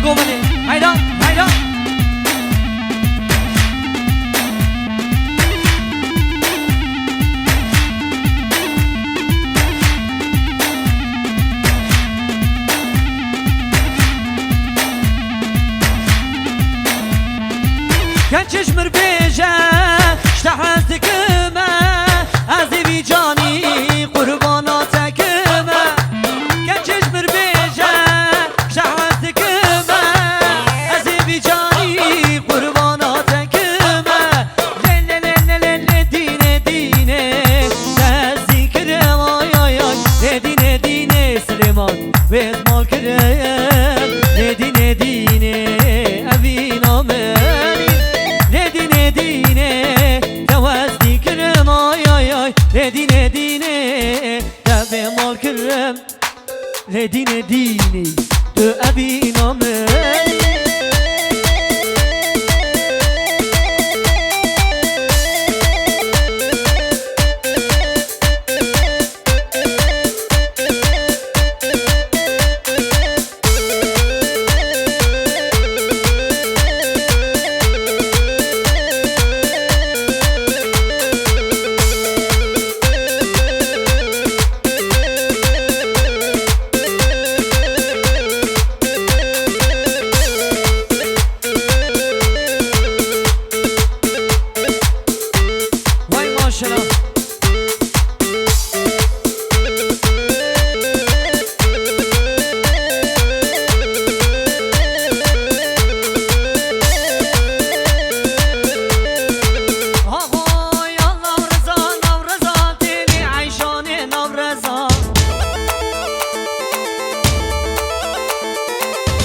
قومني هيدا هيدا كان چشمر بیجه اشتحز کمه از بی جانی قربانات کمه كان چشمر بیجه اشتحز کمه از بی جانی قربانات کمه ل ل ل ل دینه دینه دستی کرم آی آی آی دینه دینه سلیمان بیت مال کرم دینه دینه اوی نامه دینه دینه دبه مال کرم دینه دینه دو ابی نامه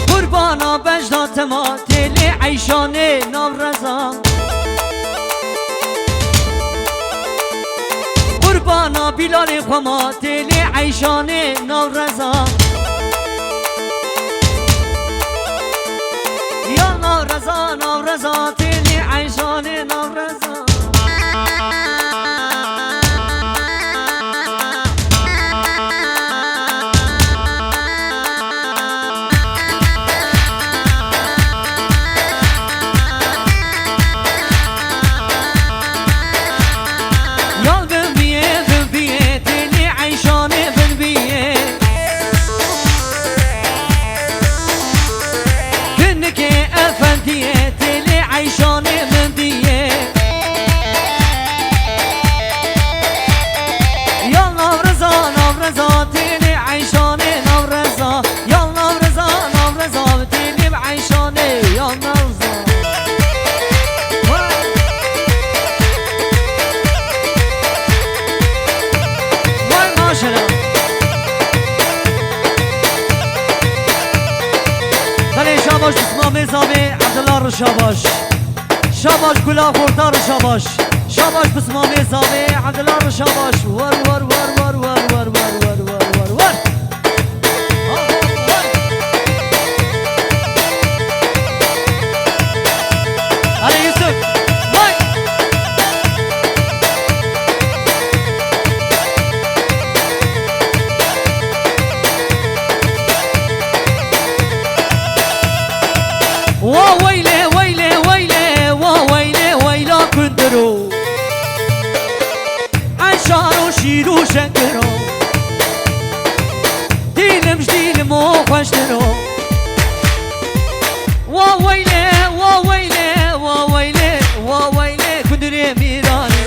قربانا بجدات ما تلی عیشانه نورزا قربانا بیلال خما تلی عیشانه نورزا یا نورزا نورزا تلی عیشانه نورزا شاباش اسمام زاوی عبدالله رو شاباش شاباش گلا خوردار رو شاباش شاباش بسمام زاوی عبدالله رو شاباش ور ور ور ور ور ور ور ور ور ور ور علی یوسف وای ويلي ويلي ويلي ويلي ويلا كندرو عشارو شيرو شكرو ديل مش ديل مو خوشترو ويلي ويلي ويلي ويلي كندري ميراني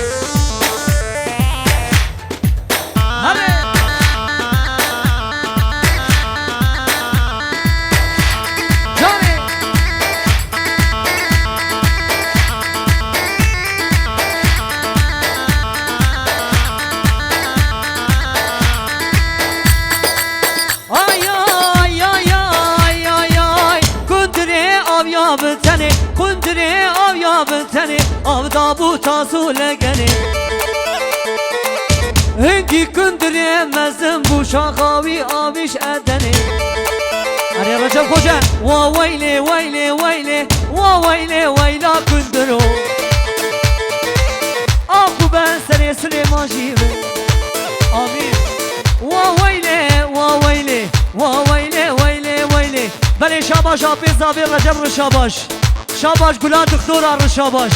بتنی کندری آب یا بتنی آب دابو تاسو لگنی هنگی کندری مزن بو شاخاوی آبیش ادنی اری رجب خوشا وا ویلی ویلی ویلی وا ویلی ویلا کندرو آبو بن سری سلیمان جیبه آمین وا ویلی وا ویلی وا ویلی ویلی ویلی بله شب شاباش آبی رجب رشاباش شاباش گلا دکتور رشاباش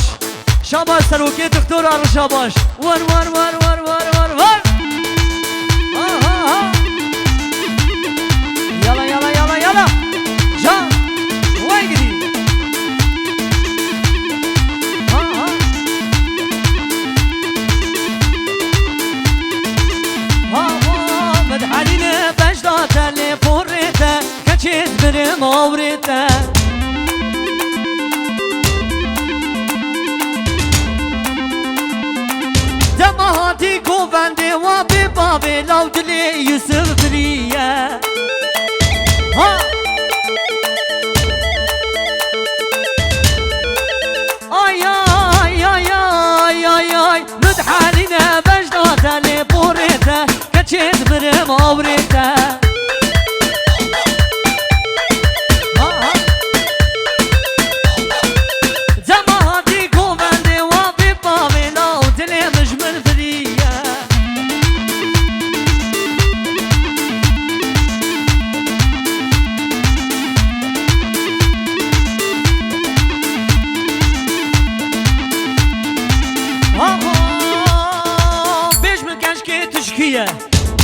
شاباش سروکی دکتور رشاباش ور ور ور ور ور ور ور يلا يلا يلا يلا جا وين قدي مدحالينا بجدة اللي فوريته كتشيت برم أوريته دمهاتي كوفاندي وابي بابي لو دلي يوسف بريه ها اي اي اي اي اي اي مدحالينا بجدة اللي فوريته كتشيت برم أوريته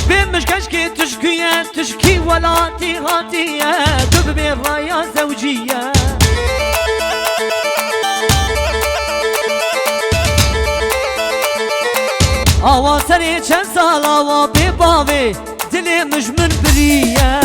بمش كشكي تشكية تشكي ولا تغطية تبني الراية زوجية أوا سري چند سال أوا ببابي دلي مش من بريه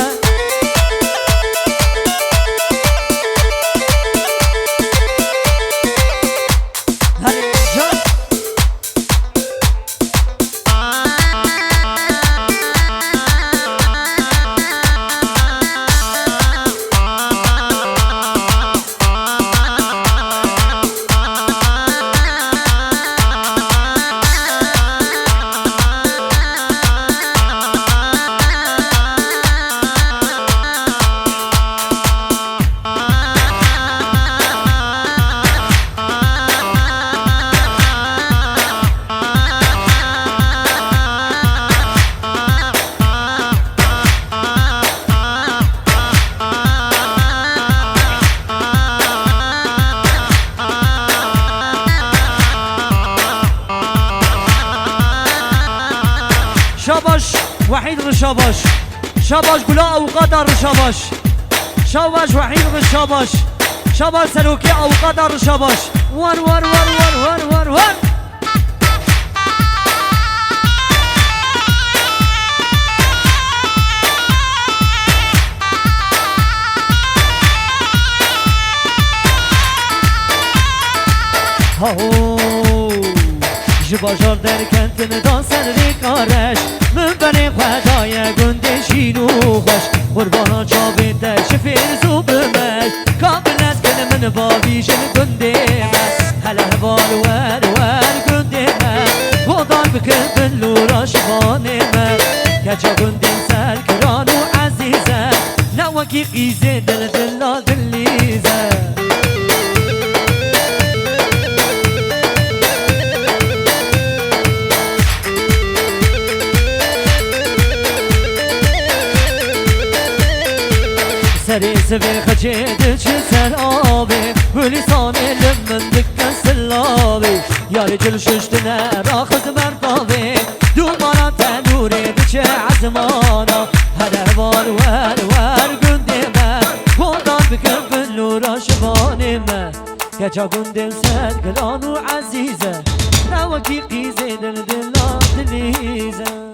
شاباش وحيد رشاباش شاباش قلا أوقات رشاباش شاباش وحيد رشاباش شاباش سلوكي أوقات رشاباش ور ور ور ور ور ور ور جباجار در کنت ندان سر ریکارش من بنی خدای گنده شینو خوش قربانا چابین در شفیر زوبمش کامل از کل من بابیشن گنده من هلا هوال ور ور گنده من خودان بکن بن لورا شبانه من کچا گنده سر کران و عزیزه نوکی قیزه دل دلا دلیزه سري سبيل خجيت سر آبي ولساني لمن دكن سلابي يا رجل ششتنا راخذ مرطابي دوبارا تنوري دش عزمانا هذا وار وار وار قندي ما خودان بكن بالنور شباني ما كجا قندي سر كلانو عزيزة نوكي قيزي دل دل دليزة